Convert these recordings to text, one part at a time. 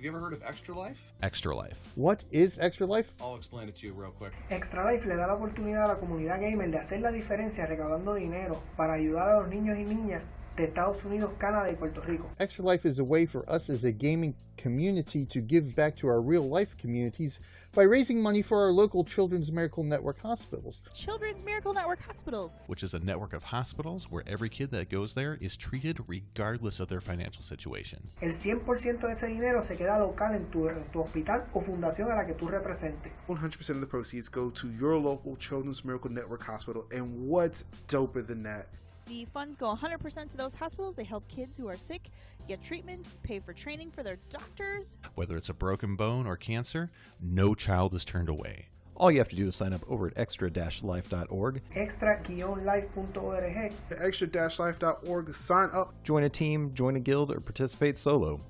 Have you ever heard of Extra Life? Extra Life. What is Extra Life? I'll explain it to you real quick. Extra Life le da la oportunidad a la comunidad gamer de hacer la diferencia recaudando dinero para ayudar a los niños y niñas de Estados Unidos, Canadá y Puerto Rico. Extra Life is a way for us as a gaming community to give back to our real-life communities by raising money for our local Children's Miracle Network hospitals. Children's Miracle Network hospitals, which is a network of hospitals where every kid that goes there is treated regardless of their financial situation. El 100% de ese dinero se queda local en tu hospital o fundación a la que tú representes. 100% of the proceeds go to your local Children's Miracle Network hospital, and what's doper than that? The funds go 100% to those hospitals. They help kids who are sick get treatments, pay for training for their doctors. Whether it's a broken bone or cancer, no child is turned away. All you have to do is sign up over at extra-life.org. Extra-life.org. Extra-life.org. Sign up. Join a team, join a guild, or participate solo.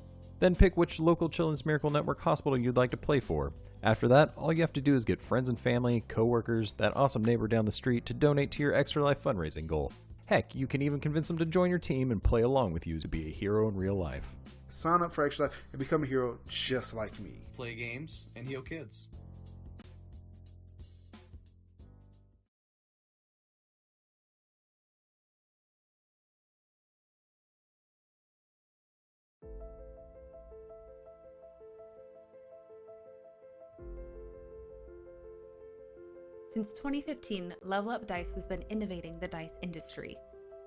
Then pick which local Children's Miracle Network hospital you'd like to play for. After that, all you have to do is get friends and family, coworkers, that awesome neighbor down the street to donate to your Extra Life fundraising goal. Heck, you can even convince them to join your team and play along with you to be a hero in real life. Sign up for Extra Life and become a hero just like me. Play games and heal kids. Since 2015, Level Up Dice has been innovating the dice industry.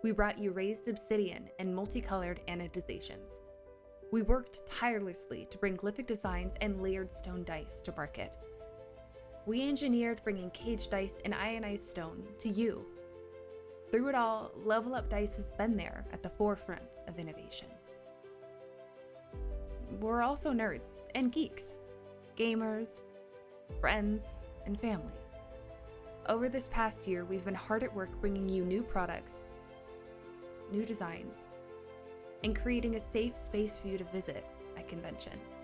We brought you raised obsidian and multicolored anodizations. We worked tirelessly to bring glyphic designs and layered stone dice to market. We engineered bringing cage dice and ionized stone to you. Through it all, Level Up Dice has been there at the forefront of innovation. We're also nerds and geeks, gamers, friends, and family. Over this past year, we've been hard at work bringing you new products, new designs, and creating a safe space for you to visit at conventions.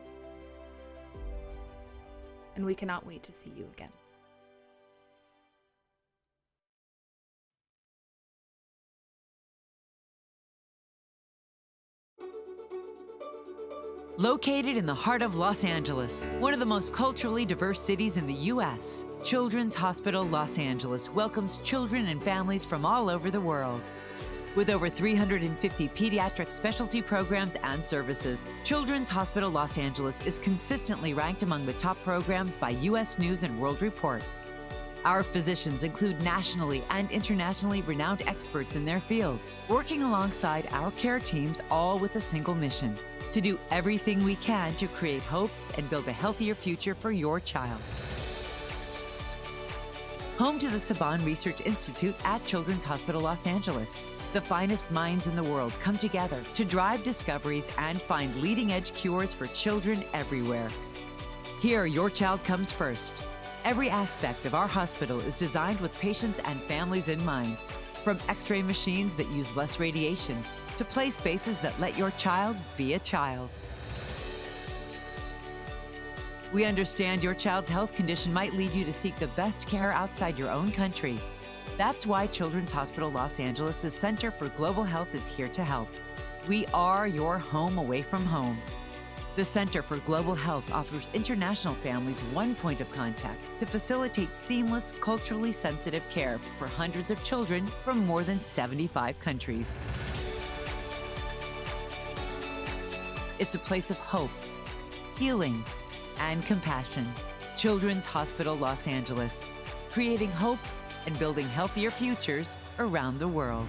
And we cannot wait to see you again. Located in the heart of Los Angeles, one of the most culturally diverse cities in the U.S., Children's Hospital Los Angeles welcomes children and families from all over the world. With over 350 pediatric specialty programs and services, Children's Hospital Los Angeles is consistently ranked among the top programs by U.S. News and World Report. Our physicians include nationally and internationally renowned experts in their fields, working alongside our care teams, all with a single mission: to do everything we can to create hope and build a healthier future for your child. Home to the Saban Research Institute at Children's Hospital Los Angeles, the finest minds in the world come together to drive discoveries and find leading-edge cures for children everywhere. Here, your child comes first. Every aspect of our hospital is designed with patients and families in mind, from X-ray machines that use less radiation to play spaces that let your child be a child. We understand your child's health condition might lead you to seek the best care outside your own country. That's why Children's Hospital Los Angeles' Center for Global Health is here to help. We are your home away from home. The Center for Global Health offers international families one point of contact to facilitate seamless, culturally sensitive care for hundreds of children from more than 75 countries. It's a place of hope, healing, and compassion. Children's Hospital Los Angeles, creating hope and building healthier futures around the world.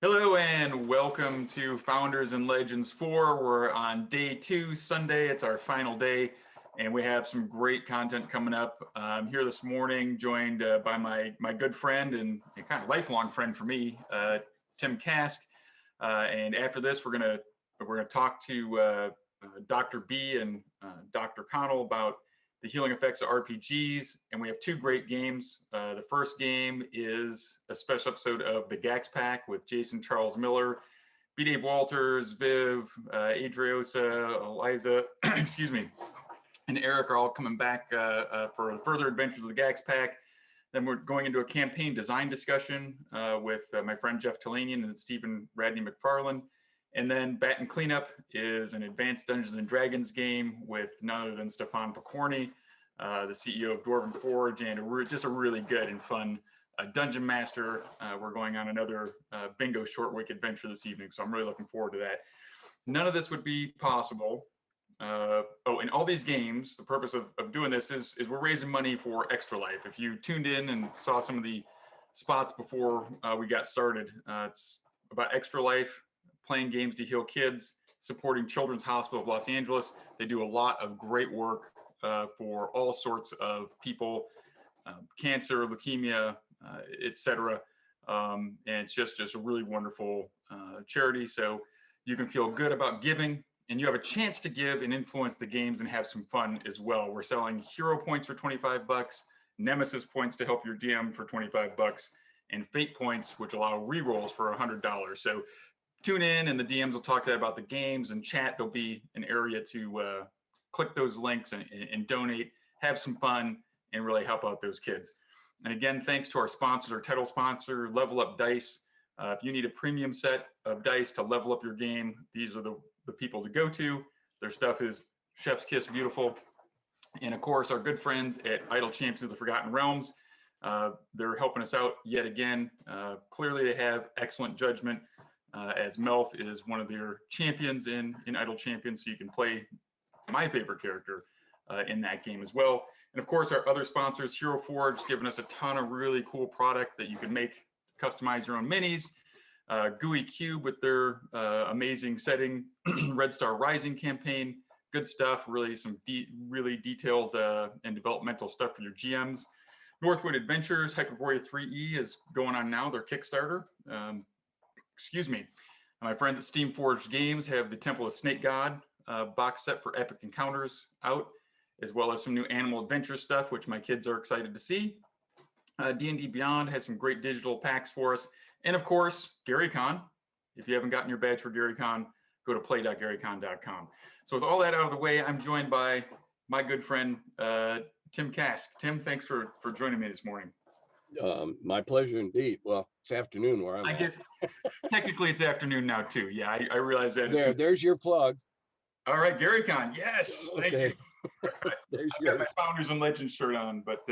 Hello and welcome to Founders and Legends 4. We're on day 2, Sunday. It's our final day, and we have some great content coming up. I'm here this morning, joined by my good friend and a kind of lifelong friend for me, Tim Kask. And after this, we're gonna talk to Dr. B and Dr. Connell about the healing effects of RPGs, and we have 2 great games. The first game is a special episode of the Gax Pack with Jason Charles Miller, B. Dave Walters, Viv, Adriosa, Eliza, excuse me. and Eric are all coming back for further adventures of the Gax Pack. Then we're going into a campaign design discussion with my friend Jeff Talanian and Stephen Radney McFarland. And then Bat and Cleanup is an advanced Dungeons and Dragons game with none other than Stefan Picorni, the CEO of Dwarven Forge, and just a really good and fun dungeon master. We're going on another bingo short week adventure this evening, so I'm really looking forward to that. None of this would be possible. And all these games, the purpose of doing this is we're raising money for Extra Life. If you tuned in and saw some of the spots before we got started, it's about Extra Life, playing games to heal kids, supporting Children's Hospital of Los Angeles. They do a lot of great work for all sorts of people, cancer, leukemia, etc. And it's just a really wonderful charity. So you can feel good about giving, and you have a chance to give and influence the games and have some fun as well. We're selling hero points for $25, Nemesis points to help your DM for $25, and Fate points, which allow rerolls for $100. So tune in, and the DMs will talk to you about the games and chat. There'll be an area to click those links and donate, have some fun, and really help out those kids. And again, thanks to our sponsors, our title sponsor, Level Up Dice. If you need a premium set of dice to level up your game, these are the people to go to. Their stuff is chef's kiss beautiful. And of course, our good friends at Idle Champions of the Forgotten Realms. They're helping us out yet again. Clearly, they have excellent judgment, as Melf is one of their champions in Idle Champions, so you can play my favorite character in that game as well. And of course, our other sponsors, Hero Forge, giving us a ton of really cool product that you can make, customize your own minis. GUI Cube with their amazing setting, Red Star Rising campaign, good stuff, really some really detailed and developmental stuff for your GMs. Northwood Adventures, Hyperborea 3E is going on now, their Kickstarter. Excuse me. My friends at Steamforged Games have the Temple of Snake God box set for Epic Encounters out, as well as some new Animal Adventure stuff, which my kids are excited to see. D&D Beyond has some great digital packs for us. And of course, GaryCon. If you haven't gotten your badge for GaryCon, go to play.garycon.com. So with all that out of the way, I'm joined by my good friend, Tim Kask. Tim, thanks for joining me this morning. My pleasure indeed. Well, it's afternoon where I'm at. Guess technically it's afternoon now too. Yeah, I realize that. There's your plug. All right, GaryCon. Yes, thank you. There's I got my Founders and Legends shirt on, but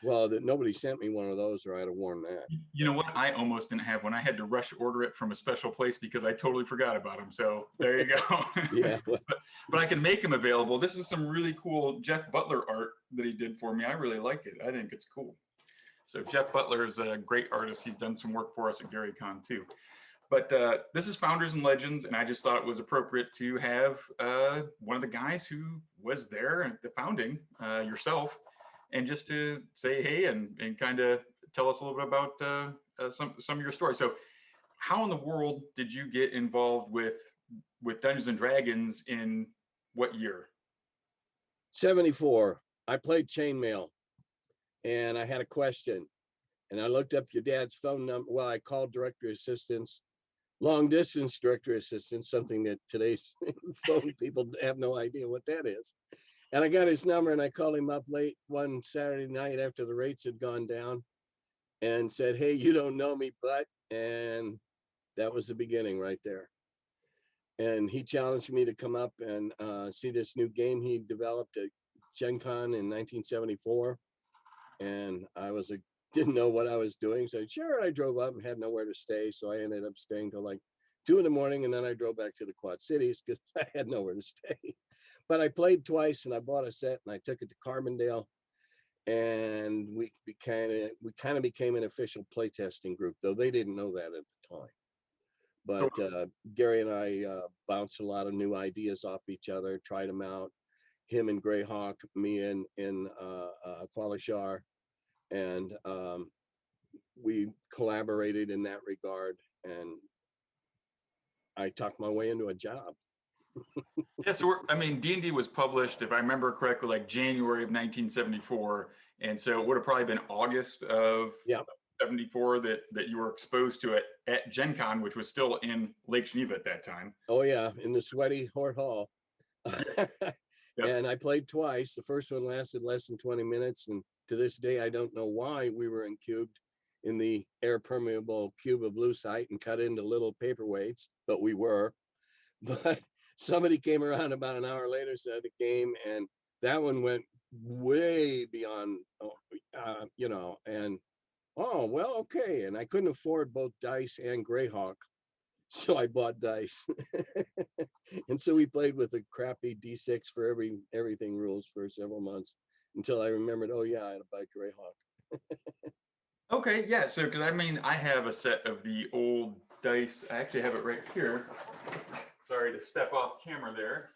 well, nobody sent me one of those, or I'd have worn that. You know what? I almost didn't have one. I had to rush order it from a special place because I totally forgot about them. So there you go. Yeah, well. but I can make them available. This is some really cool Jeff Butler art that he did for me. I really like it. I think it's cool. So Jeff Butler is a great artist. He's done some work for us at GaryCon too. But this is Founders and Legends, and I just thought it was appropriate to have one of the guys who was there at the founding, yourself, and just to say hey and kind of tell us a little bit about some of your story. So how in the world did you get involved with Dungeons and Dragons in what year? 74. I played chainmail, and I had a question, and I looked up your dad's phone number. Well, I called directory assistance, long distance directory assistance, something that today's phone people have no idea what that is. And I got his number, and I called him up late one Saturday night after the rates had gone down and said, hey, you don't know me, but, and that was the beginning right there. And he challenged me to come up and see this new game he developed at Gen Con in 1974. And I didn't know what I was doing. So sure, I drove up and had nowhere to stay. So I ended up staying till like 2 in the morning. And then I drove back to the Quad Cities because I had nowhere to stay. But I played twice, and I bought a set, and I took it to Carbondale. And we kind of became an official playtesting group, though they didn't know that at the time. But Gary and I bounced a lot of new ideas off each other, tried them out. Him and Greyhawk, me and Qualishar, and we collaborated in that regard. And I talked my way into a job. Yeah, so D&D was published, if I remember correctly, like January of 1974, and so it would have probably been August of 74 that you were exposed to it at Gen Con, which was still in Lake Geneva at that time. Oh yeah, in the sweaty Hort Hall. Yep. And I played twice. The first one lasted less than 20 minutes. And to this day, I don't know why we were in the air permeable cube of lucite and cut into little paperweights, but we were. But somebody came around about an hour later, said the game, and that one went way beyond, and oh, well, okay. And I couldn't afford both dice and Greyhawk. So I bought dice. And so we played with a crappy D6 for everything rules for several months until I remembered, oh yeah, I had to buy Greyhawk. Okay, yeah. So, because I mean, I have a set of the old dice. I actually have it right here. Sorry to step off camera there.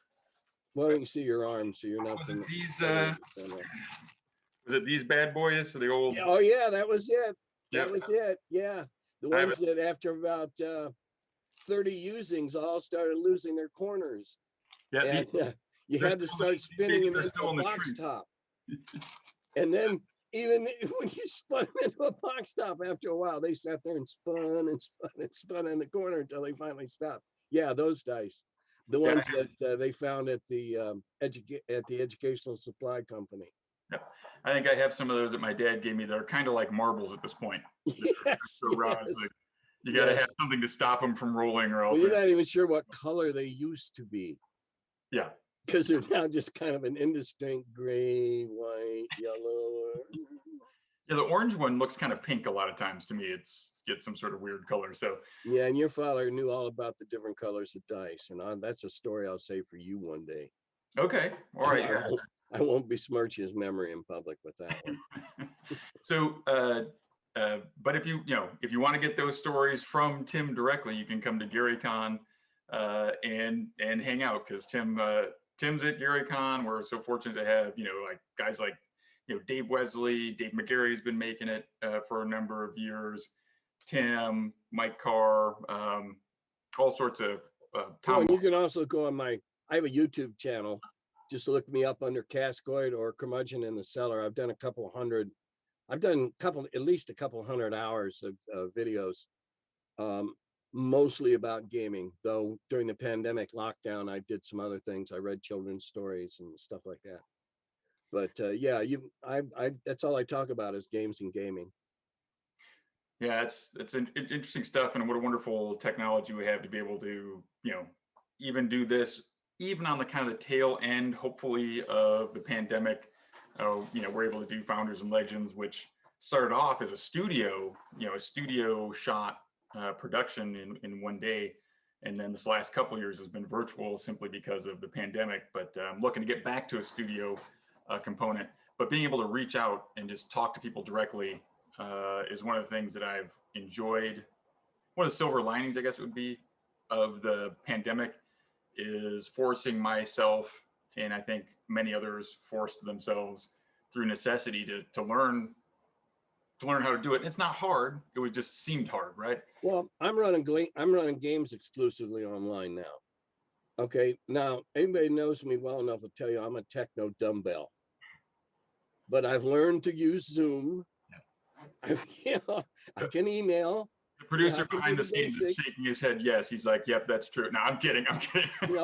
Well, you can see your arm, so you're not. Was it these? Was it these bad boys? So the old. Yeah, oh yeah, that was it. That Yep. was it. Yeah, the ones that after about 30 usings all started losing their corners. Yeah, and you had to start spinning them into a box top. And then even when you spun them into a box top, after a while, they sat there and spun and spun and spun in the corner until they finally stopped. Yeah, those dice, the ones that they found at the educational supply company. Yeah, I think I have some of those that my dad gave me that are kind of like marbles at this point. Yes, like, you got to have something to stop them from rolling, or else you're not even sure what color they used to be. Yeah, because they're now just kind of an indistinct gray, white, yellow. Yeah, the orange one looks kind of pink a lot of times to me. It's gets some sort of weird color. So yeah, and your father knew all about the different colors of dice, and that's a story I'll say for you one day. Okay, all right. I won't besmirch his memory in public with that one. So, but if you want to get those stories from Tim directly, you can come to GaryCon and hang out, because Tim's at GaryCon. We're so fortunate to have like guys like Dave Wesley, Dave McGarry has been making it for a number of years. Tim, Mike Carr, all sorts of Tom. Oh, and you can also go on I have a YouTube channel. Just look me up under Kaskoid or Curmudgeon in the Cellar. I've done at least a couple hundred hours of videos, mostly about gaming. Though during the pandemic lockdown, I did some other things. I read children's stories and stuff like that. But yeah, that's all I talk about is games and gaming. Yeah, it's interesting stuff, and what a wonderful technology we have to be able to even do this, even on the kind of the tail end, hopefully, of the pandemic. We're able to do Founders and Legends, which started off as a studio shot production in one day, and then this last couple of years has been virtual simply because of the pandemic. But I'm looking to get back to a studio component, but being able to reach out and just talk to people directly is one of the things that I've enjoyed. One of the silver linings, I guess it would be, of the pandemic is forcing myself, and I think many others forced themselves through necessity to learn how to do it. It's not hard. It just seemed hard, right? Well, I'm running games exclusively online now. Okay, now anybody knows me well enough will tell you I'm a techno dumbbell, but I've learned to use Zoom. I can email. The producer behind the scenes is shaking his head. Yes, he's like, "Yep, that's true." No, I'm kidding.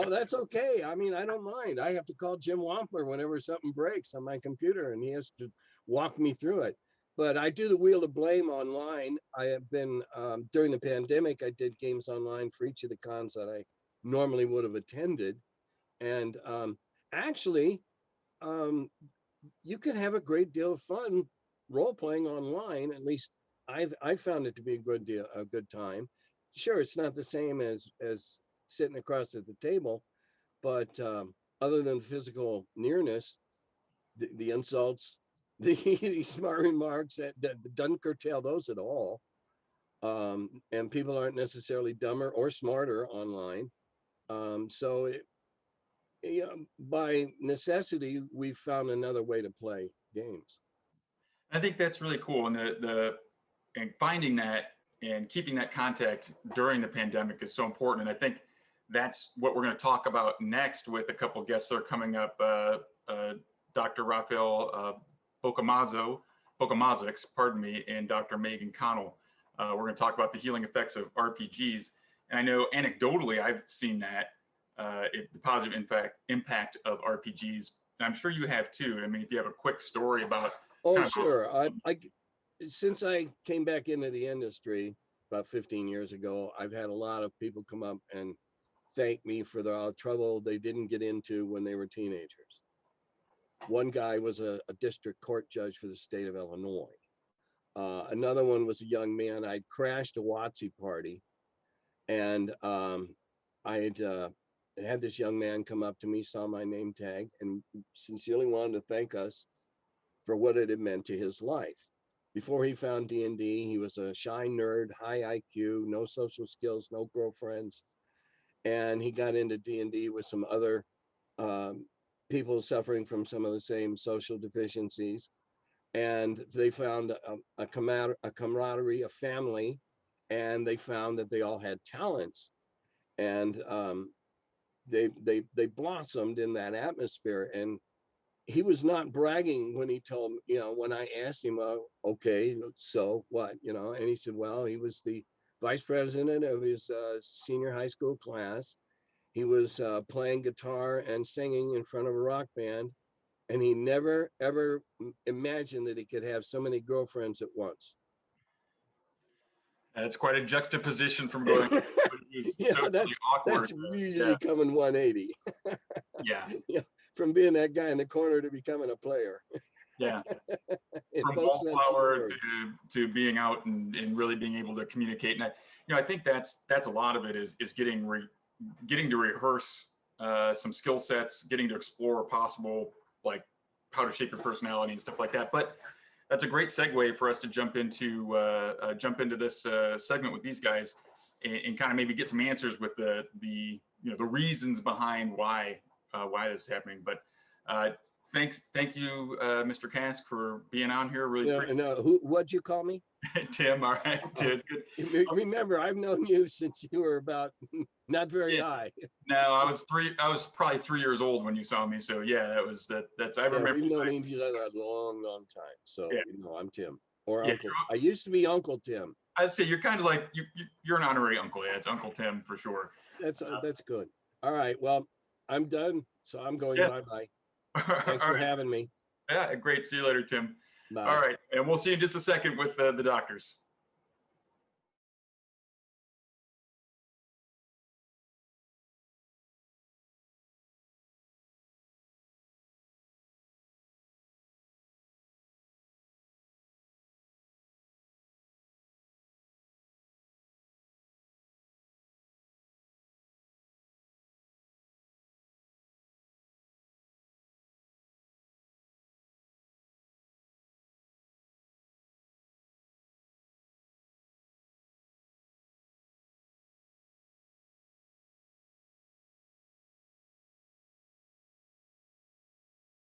That's okay. I mean, I don't mind. I have to call Jim Wampler whenever something breaks on my computer, and he has to walk me through it. But I do the Wheel of Blame online. I have been during the pandemic. I did games online for each of the cons that I normally would have attended, and actually, you could have a great deal of fun role playing online. At least I found it to be a good time. Sure, it's not the same as sitting across at the table, but other than physical nearness, the insults, the smart remarks that doesn't curtail those at all, and people aren't necessarily dumber or smarter online. So by necessity, we've found another way to play games. I think that's really cool, and finding that and keeping that contact during the pandemic is so important. And I think that's what we're going to talk about next with a couple of guests that are coming up. Dr. Raphael Bokomazics, and Dr. Megan Connell. We're going to talk about the healing effects of RPGs. And I know anecdotally, I've seen that the positive impact of RPGs. And I'm sure you have too. I mean, if you have a quick story about. Oh, sure. Since I came back into the industry about 15 years ago, I've had a lot of people come up and thank me for the trouble they didn't get into when they were teenagers. One guy was a district court judge for the state of Illinois. Another one was a young man. I'd crashed a WotC party, and I had this young man come up to me, saw my name tag, and sincerely wanted to thank us for what it had meant to his life. Before he found D&D, he was a shy nerd, high IQ, no social skills, no girlfriends. And he got into D&D with some other people suffering from some of the same social deficiencies. And they found a camaraderie, a family, and they found that they all had talents. And they blossomed in that atmosphere. And he was not bragging when he told me, when I asked him, okay, so what, and he said, well, he was the vice president of his senior high school class. He was playing guitar and singing in front of a rock band. And he never, ever imagined that he could have so many girlfriends at once. That's quite a juxtaposition from going. That's really coming 180. Yeah. From being that guy in the corner to becoming a player. Yeah. From wallflower to being out and really being able to communicate. And I think that's a lot of it is getting to rehearse some skill sets, getting to explore possible, like how to shape your personality and stuff like that. But that's a great segue for us to jump into this segment with these guys and kind of maybe get some answers with the reasons behind why this is happening. But thank you, Mr. Kask, for being on here. Really. What'd you call me? Tim. All right. Tim, good. Remember, I've known you since you were about not very high. No, I was probably 3 years old when you saw me. So yeah, that's I remember. We've known each other a long time. So I'm Tim or Uncle. I used to be Uncle Tim. I say you're kind of like you're an honorary uncle. Yeah, it's Uncle Tim for sure. That's good. All right. Well, I'm done. So I'm going bye-bye. Thanks for having me. Yeah, great. See you later, Tim. Bye. All right. And we'll see you in just a second with the doctors.